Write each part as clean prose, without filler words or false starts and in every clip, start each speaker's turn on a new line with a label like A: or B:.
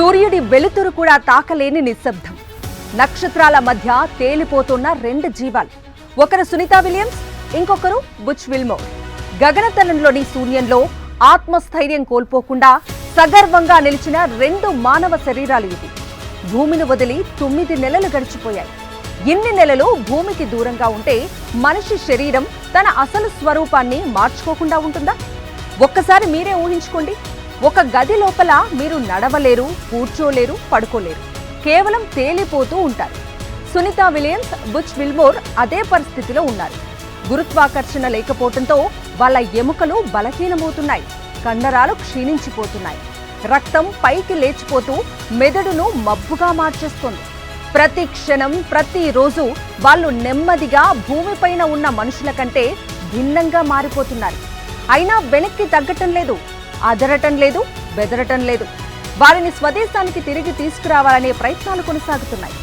A: సూర్యుడి వెలుతురు కూడా తాకలేని నిశ్శబ్దం. నక్షత్రాల మధ్య తేలిపోతున్న రెండు జీవాలు. ఒకరు సునీతా విలియమ్స్, ఇంకొకరు బుచ్ విల్మోర్. గగనతలంలోని శూన్యంలో ఆత్మస్థైర్యం కోల్పోకుండా సగర్వంగా నిలిచిన రెండు మానవ శరీరాలు ఇవి. భూమిని వదిలి 9 నెలలు గడిచిపోయాయి. ఇన్ని నెలలు భూమికి దూరంగా ఉంటే మనిషి శరీరం తన అసలు స్వరూపాన్ని మార్చుకోకుండా ఉంటుందా? ఒక్కసారి మీరే ఊహించుకోండి. ఒక గది లోపల మీరు నడవలేరు, కూర్చోలేరు, పడుకోలేరు. కేవలం తేలిపోతూ ఉంటారు. సునీతా విలియమ్స్, బుచ్ విల్మోర్ అదే పరిస్థితిలో ఉన్నారు. గురుత్వాకర్షణ లేకపోవడంతో వాళ్ళ ఎముకలు బలహీనమవుతున్నాయి, కండరాలు క్షీణించిపోతున్నాయి, రక్తం పైకి లేచిపోతూ మెదడును మబ్బుగా మార్చేస్తుంది. ప్రతి క్షణం, ప్రతిరోజు వాళ్ళు నెమ్మదిగా భూమిపైన ఉన్న మనుషుల కంటే భిన్నంగా మారిపోతున్నారు. అయినా వెనక్కి తగ్గటం లేదు, అదరటం లేదు, బెదరటం లేదు. వారిని స్వదేశానికి తిరిగి తీసుకురావాలనే ప్రయత్నాలు కొనసాగుతున్నాయి.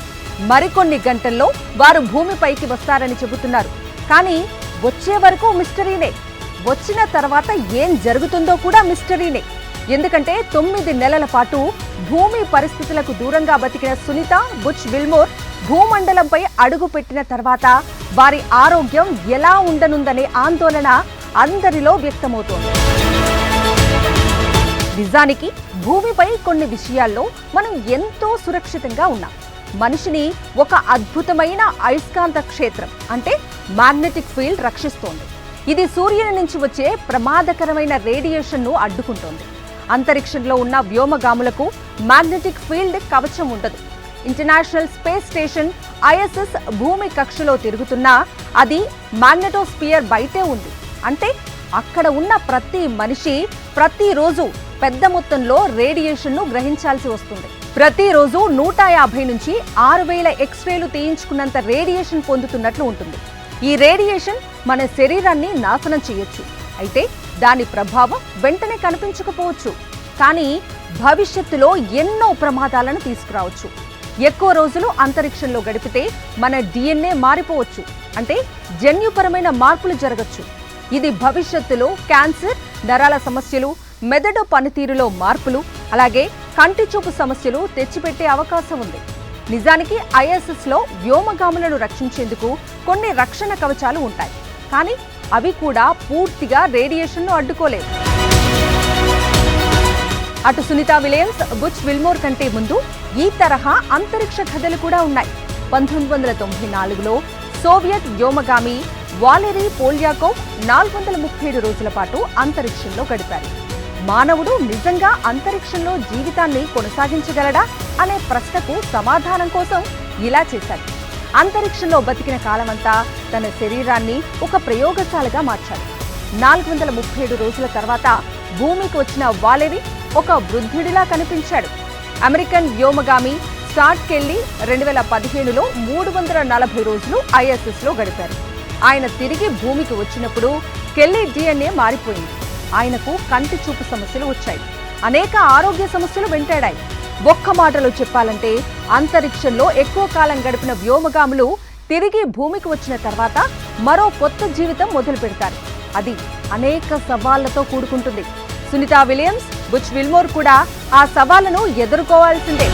A: మరికొన్ని గంటల్లో వారు భూమిపైకి వస్తారని చెబుతున్నారు. కానీ వచ్చే వరకు మిస్టరీనే. వచ్చిన తర్వాత ఏం జరుగుతుందో కూడా మిస్టరీనే. ఎందుకంటే 9 నెలల పాటు భూమి పరిస్థితులకు దూరంగా బతికిన సునీత, బుచ్ విల్మోర్ భూమండలంపై అడుగు పెట్టిన తర్వాత వారి ఆరోగ్యం ఎలా ఉండనుందనే ఆందోళన అందరిలో వ్యక్తమవుతోంది. నిజానికి భూమిపై కొన్ని విషయాల్లో మనం ఎంతో సురక్షితంగా ఉన్నాం. మనిషిని ఒక అద్భుతమైన అయస్కాంత క్షేత్రం అంటే మ్యాగ్నెటిక్ ఫీల్డ్ రక్షిస్తోంది. ఇది సూర్యుని నుంచి వచ్చే ప్రమాదకరమైన రేడియేషన్ను అడ్డుకుంటోంది. అంతరిక్షంలో ఉన్న వ్యోమగాములకు మ్యాగ్నెటిక్ ఫీల్డ్ కవచం ఉండదు. ఇంటర్నేషనల్ స్పేస్ స్టేషన్ ISS భూమి కక్షలో తిరుగుతున్నా అది మ్యాగ్నెటోస్పియర్ బయటే ఉంది. అంటే అక్కడ ఉన్న ప్రతి మనిషి ప్రతిరోజు పెద్ద మొత్తంలో రేడియేషన్ను గ్రహించాల్సి వస్తుంది. ప్రతిరోజు 150 నుంచి 6000 ఎక్స్రేలు తీయించుకున్నంత రేడియేషన్ పొందుతున్నట్లు ఉంటుంది. ఈ రేడియేషన్ మన శరీరాన్ని నాశనం చేయొచ్చు. అయితే దాని ప్రభావం వెంటనే కనిపించకపోవచ్చు, కానీ భవిష్యత్తులో ఎన్నో ప్రమాదాలను తీసుకురావచ్చు. ఎక్కువ రోజులు అంతరిక్షంలో గడిపితే మన DNA మారిపోవచ్చు. అంటే జన్యుపరమైన మార్పులు జరగచ్చు. ఇది భవిష్యత్తులో క్యాన్సర్, నరాల సమస్యలు, మెదడు పనితీరులో మార్పులు, అలాగే కంటి చూపు సమస్యలు తెచ్చిపెట్టే అవకాశం ఉంది. నిజానికి ISSలో వ్యోమగాములను రక్షించేందుకు కొన్ని రక్షణ కవచాలు ఉంటాయి. కానీ అవి కూడా పూర్తిగా రేడియేషన్ను అడ్డుకోలేవు. అటు సునీతా విలియమ్స్, బుచ్ విల్మోర్ కంటే ముందు ఈ తరహా అంతరిక్ష కథలు కూడా ఉన్నాయి. 1994లో సోవియట్ వ్యోమగామి వాలెరీ పోల్యాకోవ్ 437 రోజుల పాటు అంతరిక్షంలో గడిపారు. మానవుడు నిజంగా అంతరిక్షంలో జీవితాన్ని కొనసాగించగలడా అనే ప్రశ్నకు సమాధానం కోసం ఇలా చేశాడు. అంతరిక్షంలో బతికిన కాలమంతా తన శరీరాన్ని ఒక ప్రయోగశాలగా మార్చాడు. 437 రోజుల తర్వాత భూమికి వచ్చిన వాలెరీ ఒక వృద్ధుడిలా కనిపించాడు. అమెరికన్ వ్యోమగామి స్కాట్ కెల్లీ 2015లో 340 రోజులు ISSలో గడిపారు. ఆయన తిరిగి భూమికి వచ్చినప్పుడు కెల్లీ DNA మారిపోయింది. ఆయనకు కంటి చూపు సమస్యలు వచ్చాయి. అనేక ఆరోగ్య సమస్యలు వెంటాడాయి. ఒక్క మాటలో చెప్పాలంటే అంతరిక్షంలో ఎక్కువ కాలం గడిపిన వ్యోమగాములు తిరిగి భూమికి వచ్చిన తర్వాత మరో కొత్త జీవితం మొదలు పెడతారు. అది అనేక సవాళ్లతో కూడుకుంటుంది. సునీతా విలియమ్స్, బుచ్ విల్మోర్ కూడా ఆ సవాళ్లను ఎదుర్కోవాల్సిందే.